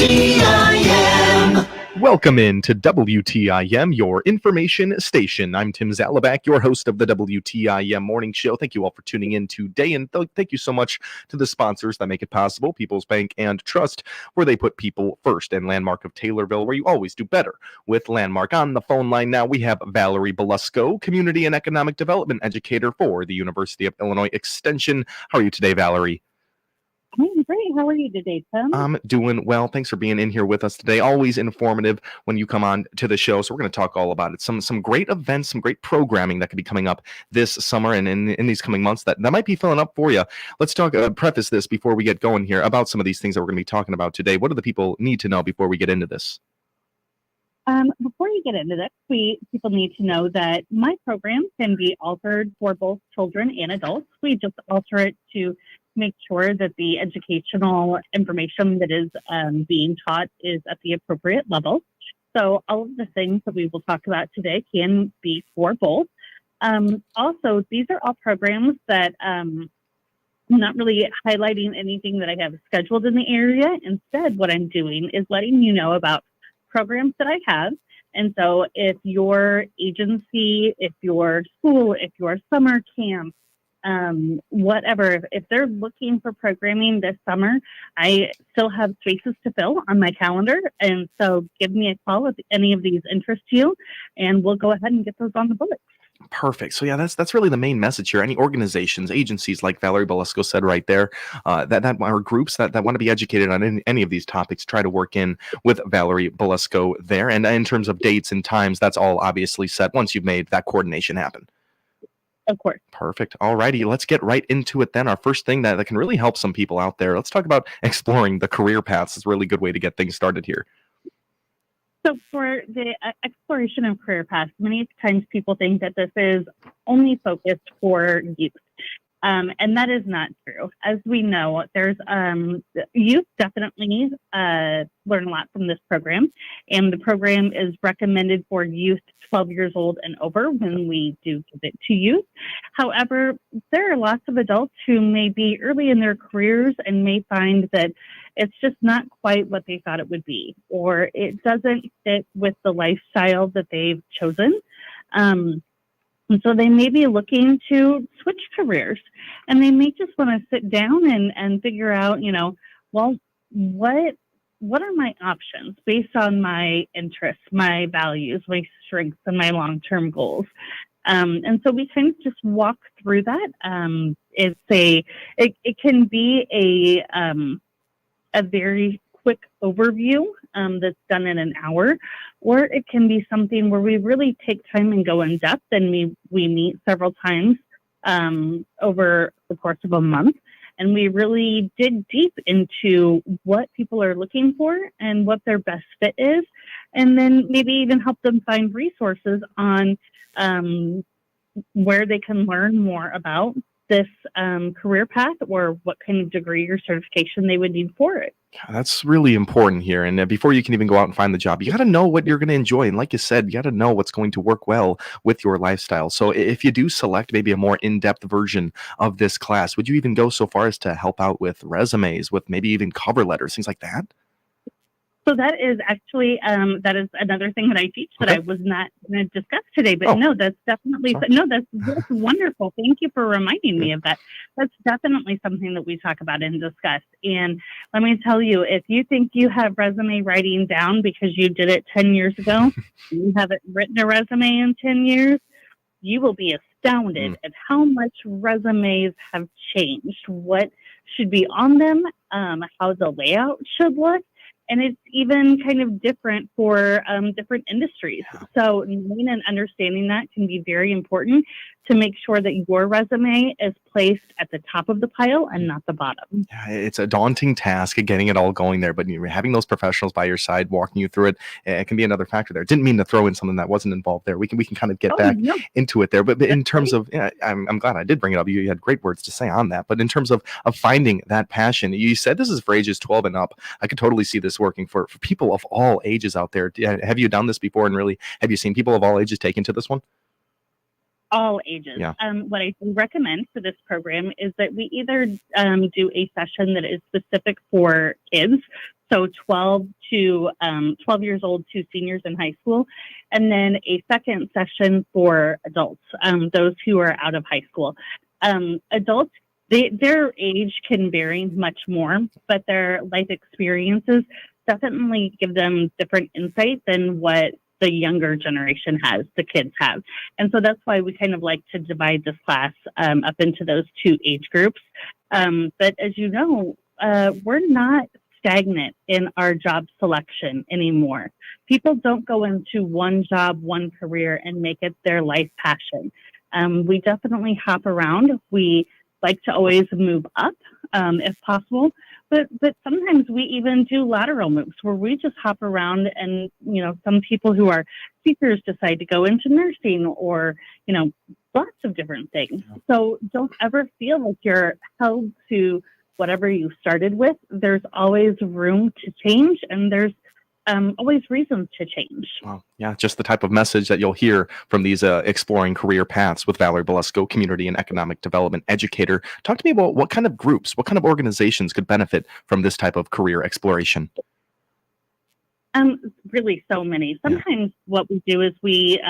WTIM. Welcome in to WTIM, your information station. I'm Tim Zalabak, your host of the WTIM Morning Show. Thank you all for tuning in today, and thank you so much to the sponsors that make it possible, People's Bank and Trust, where they put people first, and Landmark of Taylorville, where you always do better with Landmark. On the phone line now, we have Valerie Belusco, Community and Economic Development Educator for the University of Illinois Extension. How are you today, Valerie? I'm great. How are you today, Tim? I'm doing well. Thanks for being in here with us today. Always informative when you come on to the show. So we're going to talk all about it. Some great events, some great programming that could be coming up this summer and in these coming months that might be filling up for you. Let's talk, preface this before we get going here about some of these things that we're going to be talking about today. What do the people need to know before we get into this? Before you get into this, people need to know that my program can be altered for both children and adults. We just alter it to make sure that the educational information that is being taught is at the appropriate level. So all of the things that we will talk about today can be for both. Also, these are all programs that I'm not really highlighting anything that I have scheduled in the area. Instead, what I'm doing is letting you know about programs that I have. And so if your agency, if your school, if your summer camp, whatever, if they're looking for programming this summer, I still have spaces to fill on my calendar. And so give me a call if any of these interest you, and we'll go ahead and get those on the books. Perfect. So yeah, that's really the main message here. Any organizations, agencies like Valerie Belusco said right there, that are groups that want to be educated on any of these topics, try to work in with Valerie Belusco there. And in terms of dates and times, that's all obviously set once you've made that coordination happen. Of course. Perfect. All righty. Let's get right into it then. Our first thing that can really help some people out there. Let's talk about exploring the career paths. It's a really good way to get things started here. So for the exploration of career paths, many times people think that this is only focused for youth. And that is not true. As we know, there's youth definitely learn a lot from this program, and the program is recommended for youth 12 years old and over when we do give it to youth. However, there are lots of adults who may be early in their careers and may find that it's just not quite what they thought it would be, or it doesn't fit with the lifestyle that they've chosen. And so they may be looking to switch careers, and they may just want to sit down and figure out, well, what are my options based on my interests, my values, my strengths, and my long-term goals. And so we kind of just walk through that. It can be a very quick overview that's done in an hour, or it can be something where we really take time and go in depth, and we meet several times over the course of a month, and we really dig deep into what people are looking for and what their best fit is, and then maybe even help them find resources on where they can learn more about this career path, or what kind of degree or certification they would need for it. That's really important here. And before you can even go out and find the job, you got to know what you're going to enjoy. And like you said, you got to know what's going to work well with your lifestyle. So if you do select maybe a more in-depth version of this class, would you even go so far as to help out with resumes, with maybe even cover letters, things like that? So that is actually that is another thing that I teach that I was not going to discuss today. But no, that's definitely that's wonderful. Thank you for reminding me of that. That's definitely something that we talk about and discuss. And let me tell you, if you think you have resume writing down because you did it 10 years ago, you haven't written a resume in 10 years, you will be astounded at how much resumes have changed, what should be on them, how the layout should look. And it's even kind of different for different industries. So knowing and understanding that can be very important to make sure that your resume is placed at the top of the pile and not the bottom. Yeah, it's a daunting task of getting it all going there, but having those professionals by your side, walking you through it, it can be another factor there. Didn't mean to throw in something that wasn't involved there. We can kind of get back into it there. But in terms of, I'm glad I did bring it up. You had great words to say on that. But in terms of finding that passion, you said this is for ages 12 and up. I could totally see this working for people of all ages out there. Have you done this before, and really have you seen people of all ages take into this one? All ages. Yeah. What I recommend for this program is that we either do a session that is specific for kids. So 12 years old to seniors in high school, and then a second session for adults, those who are out of high school. Adults, their age can vary much more, but their life experiences definitely give them different insight than what the younger generation has, the kids have. And so that's why we kind of like to divide this class up into those two age groups. But as you know, we're not stagnant in our job selection anymore. People don't go into one job, one career, and make it their life passion. We definitely hop around. We like to always move up if possible, but sometimes we even do lateral moves where we just hop around, and some people who are seekers decide to go into nursing or lots of different things. So don't ever feel like you're held to whatever you started with. There's always room to change, and there's always reasons to change. Wow. Yeah, just the type of message that you'll hear from these exploring career paths with Valerie Belusco, community and economic development educator. Talk to me about what kind of groups, what kind of organizations could benefit from this type of career exploration? Really so many. Sometimes what we do is we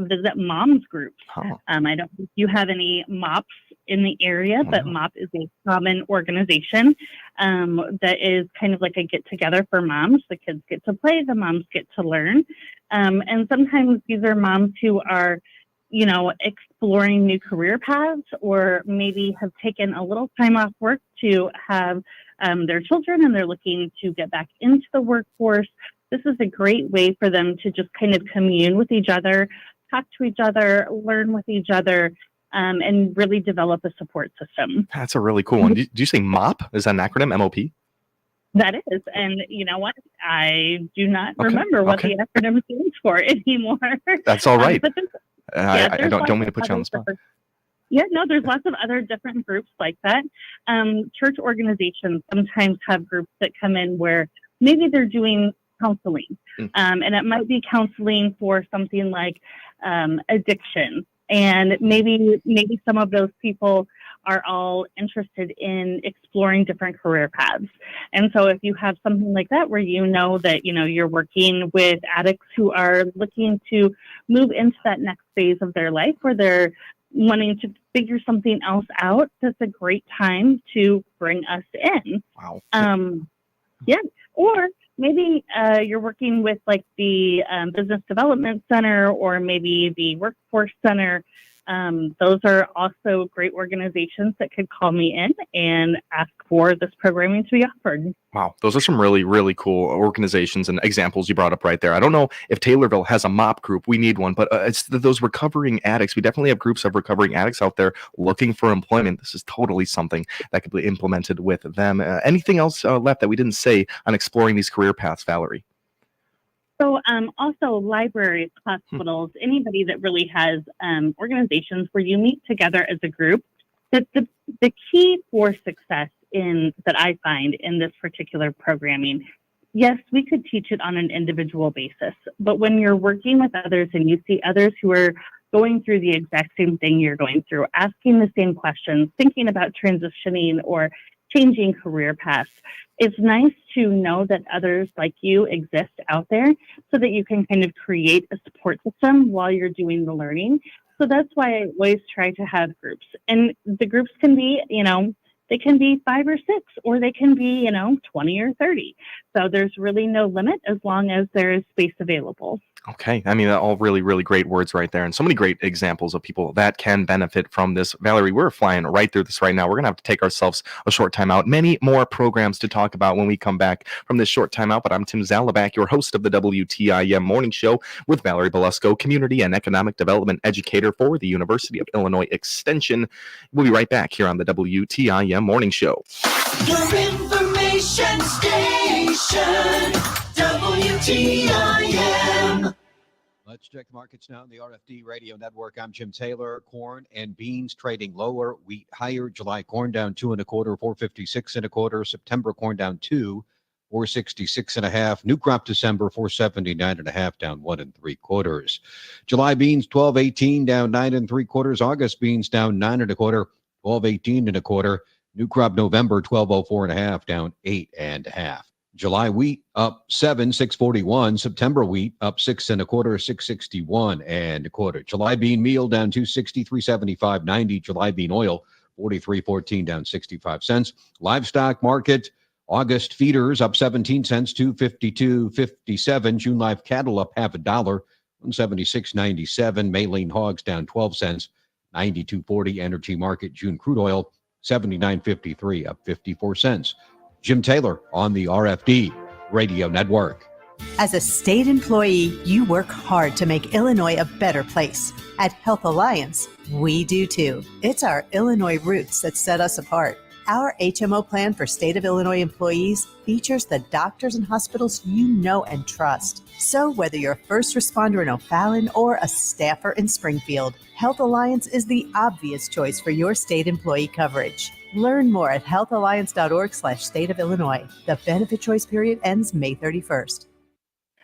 visit moms groups. I don't know if you have any MOPs in the area, but MOP is a common organization that is kind of like a get together for moms. The kids get to play, the moms get to learn. And sometimes these are moms who are, exploring new career paths, or maybe have taken a little time off work to have their children, and they're looking to get back into the workforce. This is a great way for them to just kind of commune with each other, talk to each other, learn with each other, and really develop a support system. That's a really cool one. Do you say MOP? Is that an acronym, MOP? That is. And you know what? I do not remember what the acronym stands for anymore. That's all right. I don't mean to put you on the spot. Yeah, no, there's lots of other different groups like that. Church organizations sometimes have groups that come in where maybe they're doing counseling. And it might be counseling for something like addiction. And maybe some of those people are all interested in exploring different career paths. And so if you have something like that where that you're working with addicts who are looking to move into that next phase of their life where they're wanting to figure something else out, that's a great time to bring us in. Wow. Or maybe you're working with like the Business Development Center, or maybe the Workforce Center. Those are also great organizations that could call me in and ask for this programming to be offered. Wow. Those are some really, really cool organizations and examples you brought up right there. I don't know if Taylorville has a MOP group. We need one, but it's those recovering addicts. We definitely have groups of recovering addicts out there looking for employment. This is totally something that could be implemented with them. Anything else left that we didn't say on exploring these career paths, Valerie? So also libraries, hospitals, anybody that really has organizations where you meet together as a group. The key for success that I find in this particular programming, yes, we could teach it on an individual basis, but when you're working with others and you see others who are going through the exact same thing you're going through, asking the same questions, thinking about transitioning or changing career paths, it's nice to know that others like you exist out there so that you can kind of create a support system while you're doing the learning. So that's why I always try to have groups. And the groups can be, they can be 5 or 6, or they can be, 20 or 30. So there's really no limit as long as there is space available. Okay. I mean, all really, really great words right there, and so many great examples of people that can benefit from this. Valerie, we're flying right through this right now. We're going to have to take ourselves a short time out. Many more programs to talk about when we come back from this short time out, but I'm Tim Zalabak, your host of the WTIM Morning Show with Valerie Belusco, community and economic development educator for the University of Illinois Extension. We'll be right back here on the WTIM Morning Show. Your information station, WTIM. Let's check the markets now on the RFD Radio Network. I'm Jim Taylor. Corn and beans trading lower. Wheat higher. July corn down 2 1/4, 456 1/4. September corn down 2, 466 1/2. New crop December 479 1/2, down 1 3/4. July beans 12.18, down 9 3/4. August beans down 9 1/4, 12.18 1/4. New crop November 12.04 1/2, down 8 1/2. July wheat up 7, 641. September wheat up 6 and a quarter, 661 and a quarter. July bean meal down 260, 375.90. July bean oil 43.14 down 65 cents. Livestock market, August feeders up 17 cents, 252.57. June live cattle up half a dollar, 176.97. May lean hogs down 12 cents, 92.40. Energy market, June crude oil 79.53, up 54 cents. Jim Taylor on the RFD Radio Network. As a state employee, you work hard to make Illinois a better place. At Health Alliance, we do too. It's our Illinois roots that set us apart. Our HMO plan for state of Illinois employees features the doctors and hospitals you know and trust. So whether you're a first responder in O'Fallon or a staffer in Springfield, Health Alliance is the obvious choice for your state employee coverage. Learn more at healthalliance.org/state of Illinois. The benefit choice period ends May 31st.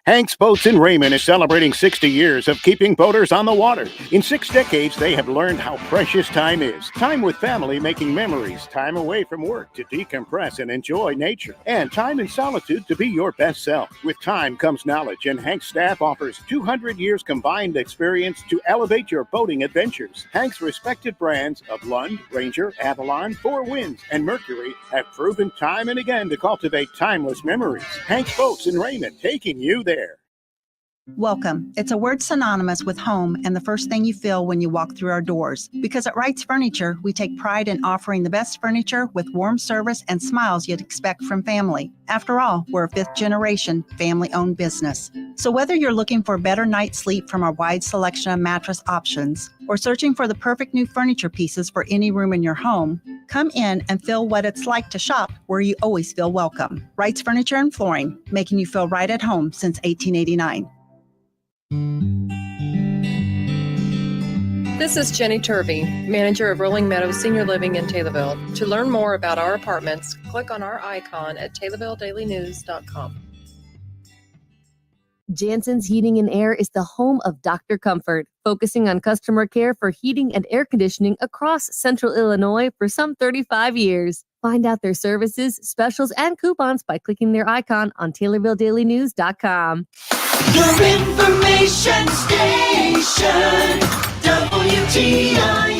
Hank's Boats in Raymond is celebrating 60 years of keeping boaters on the water. In 6 decades, they have learned how precious time is. Time with family making memories, time away from work to decompress and enjoy nature, and time in solitude to be your best self. With time comes knowledge, and Hank's staff offers 200 years combined experience to elevate your boating adventures. Hank's respected brands of Lund, Ranger, Avalon, Four Winds, and Mercury have proven time and again to cultivate timeless memories. Hank's Boats in Raymond, taking you there. Welcome. It's a word synonymous with home and the first thing you feel when you walk through our doors. Because at Wright's Furniture, we take pride in offering the best furniture with warm service and smiles you'd expect from family. After all, we're a 5th-generation family-owned business. So whether you're looking for a better night's sleep from our wide selection of mattress options or searching for the perfect new furniture pieces for any room in your home, come in and feel what it's like to shop where you always feel welcome. Wright's Furniture and Flooring, making you feel right at home since 1889. This is Jenny Turvey, manager of Rolling Meadows Senior Living in Taylorville. To learn more about our apartments, click on our icon at TaylorvilleDailyNews.com. Jansen's Heating and Air is the home of Dr. Comfort, focusing on customer care for heating and air conditioning across Central Illinois for some 35 years. Find out their services, specials, and coupons by clicking their icon on TaylorvilleDailyNews.com. Your information station, WTIM.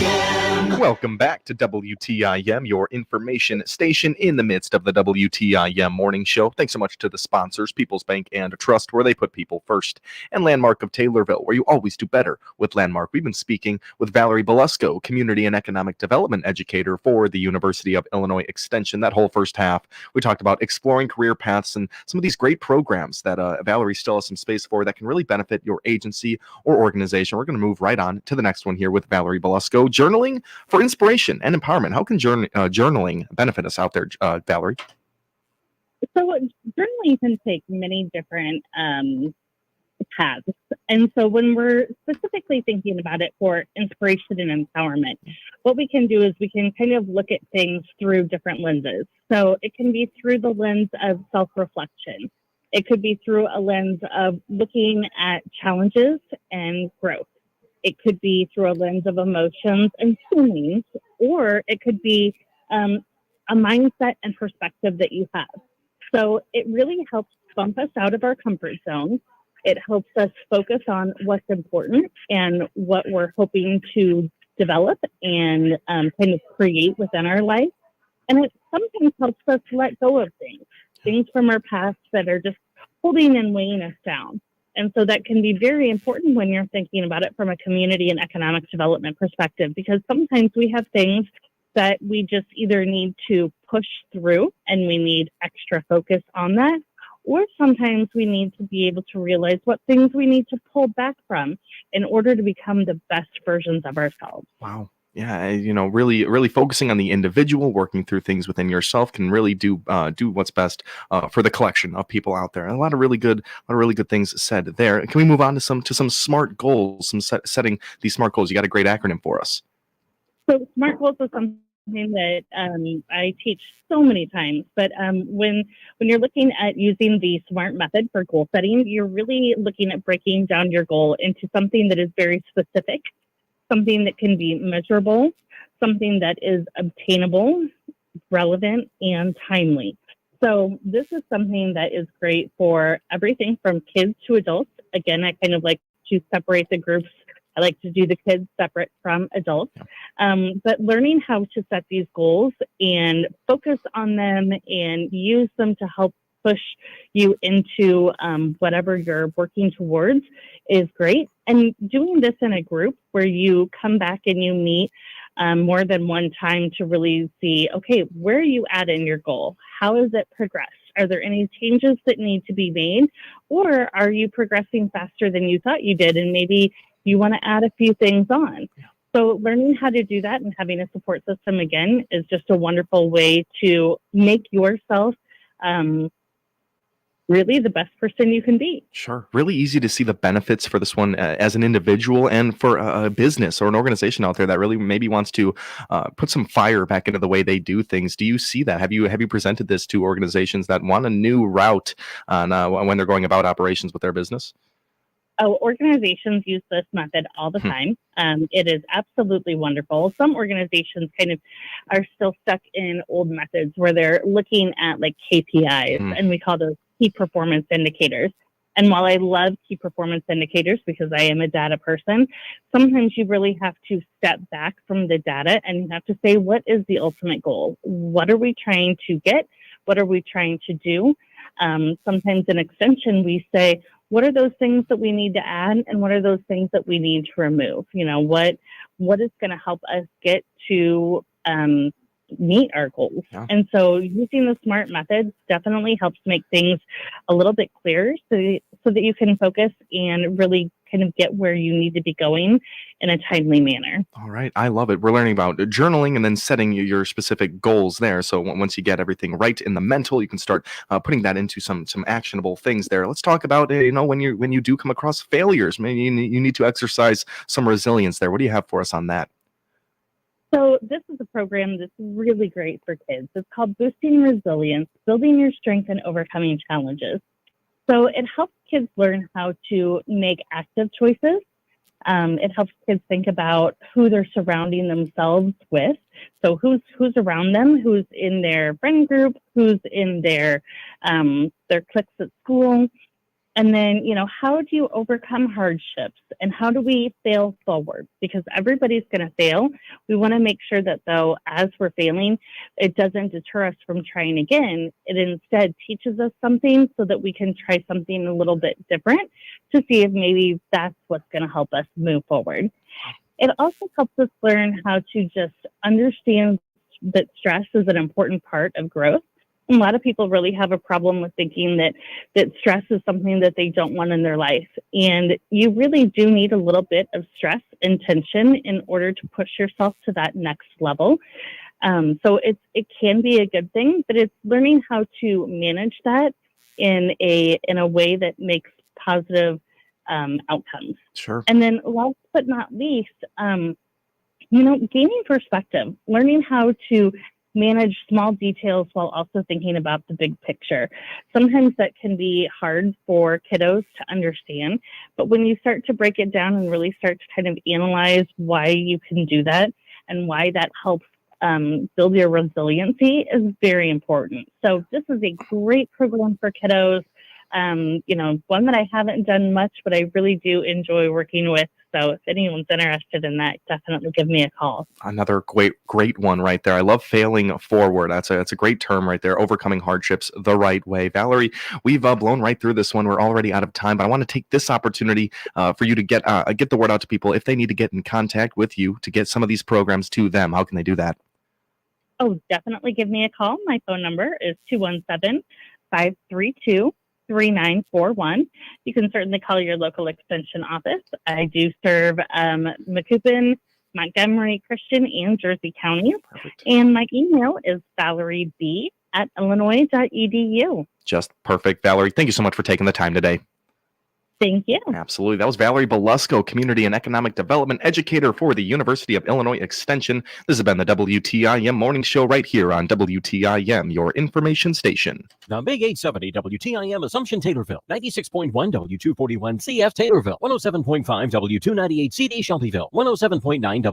Welcome back to WTIM, your information station in the midst of the WTIM morning show. Thanks so much to the sponsors, People's Bank and Trust, where they put people first, and Landmark of Taylorville, where you always do better with Landmark. We've been speaking with Valerie Belusco, Community and Economic Development Educator for the University of Illinois Extension. That whole first half, we talked about exploring career paths and some of these great programs that Valerie still has some space for that can really benefit your agency or organization. We're going to move right on to the next one here with Valerie Belusco. Journaling for inspiration and empowerment. How can journaling benefit us out there, Valerie? So journaling can take many different paths. And so when we're specifically thinking about it for inspiration and empowerment, what we can do is we can kind of look at things through different lenses. So it can be through the lens of self-reflection. It could be through a lens of looking at challenges and growth. It could be through a lens of emotions and feelings, or it could be a mindset and perspective that you have. So it really helps bump us out of our comfort zone. It helps us focus on what's important and what we're hoping to develop and kind of create within our life. And it sometimes helps us let go of things from our past that are just holding and weighing us down. And so that can be very important when you're thinking about it from a community and economic development perspective, because sometimes we have things that we just either need to push through and we need extra focus on that, or sometimes we need to be able to realize what things we need to pull back from in order to become the best versions of ourselves. Wow. Yeah, really focusing on the individual, working through things within yourself can really do what's best for the collection of people out there. And a lot of really good things said there. Can we move on to some smart goals, setting these smart goals? You got a great acronym for us. So SMART goals is something that I teach so many times, but when you're looking at using the SMART method for goal setting, you're really looking at breaking down your goal into something that is very specific, something that can be measurable, something that is obtainable, relevant, and timely. So this is something that is great for everything from kids to adults. Again, I kind of like to separate the groups. I like to do the kids separate from adults. But learning how to set these goals and focus on them and use them to help push you into whatever you're working towards is great. And doing this in a group where you come back and you meet more than one time to really see, okay, where are you at in your goal? How has it progressed? Are there any changes that need to be made? Or are you progressing faster than you thought you did? And maybe you want to add a few things on. So learning how to do that and having a support system, again, is just a wonderful way to make yourself really the best person you can be. Sure. Really easy to see the benefits for this one as an individual and for a business or an organization out there that really maybe wants to put some fire back into the way they do things. Do you see that? Have you presented this to organizations that want a new route on when they're going about operations with their business? Oh, organizations use this method all the time. It is absolutely wonderful. Some organizations kind of are still stuck in old methods where they're looking at like KPIs, and we call those key performance indicators. And while I love key performance indicators because I am a data person, sometimes you really have to step back from the data and you have to say, what is the ultimate goal? What are we trying to get? What are we trying to do? Sometimes in extension, we say, what are those things that we need to add and what are those things that we need to remove? You know, what is going to help us get to meet our goals? Yeah. And so using the SMART methods definitely helps make things a little bit clearer so that you can focus and really kind of get where you need to be going in a timely manner. All right. I love it. We're learning about journaling and then setting your specific goals there. So once you get everything right in the mental, you can start putting that into some actionable things there. Let's talk about, when you do come across failures, maybe you need to exercise some resilience there. What do you have for us on that? So this is a program that's really great for kids. It's called Boosting Resilience, Building Your Strength and Overcoming Challenges. So it helps kids learn how to make active choices. It helps kids think about who they're surrounding themselves with. So who's around them, who's in their friend group, who's in their cliques at school. And then, how do you overcome hardships and how do we fail forward? Because everybody's going to fail. We want to make sure that, though, as we're failing, it doesn't deter us from trying again. It instead teaches us something so that we can try something a little bit different to see if maybe that's what's going to help us move forward. It also helps us learn how to just understand that stress is an important part of growth. A lot of people really have a problem with thinking that stress is something that they don't want in their life. And you really do need a little bit of stress and tension in order to push yourself to that next level. So it can be a good thing, but it's learning how to manage that in a way that makes positive outcomes. Sure. And then last but not least, gaining perspective, learning how to manage small details while also thinking about the big picture. Sometimes that can be hard for kiddos to understand, but when you start to break it down and really start to kind of analyze why you can do that and why that helps build your resiliency is very important. So this is a great program for kiddos. One that I haven't done much, but I really do enjoy working with. So if anyone's interested in that, definitely give me a call. Another great one right there. I love failing forward. That's a great term right there. Overcoming hardships the right way. Valerie, we've blown right through this one. We're already out of time, but I want to take this opportunity for you to get the word out to people. If they need to get in contact with you to get some of these programs to them, how can they do that? Oh, definitely give me a call. My phone number is 217-532-3941. You can certainly call your local extension office. I do serve Macoupin, Montgomery, Christian, and Jersey counties. Perfect. And my email is valerieb@illinois.edu. Just perfect. Valerie, thank you so much for taking the time today. Thank you. Absolutely. That was Valerie Belusco, Community and Economic Development Educator for the University of Illinois Extension. This has been the WTIM Morning Show right here on WTIM, your information station. The Big 870 WTIM Assumption Taylorville, 96.1 W241 CF Taylorville, 107.5 W298 CD Shelbyville, 107.9 W.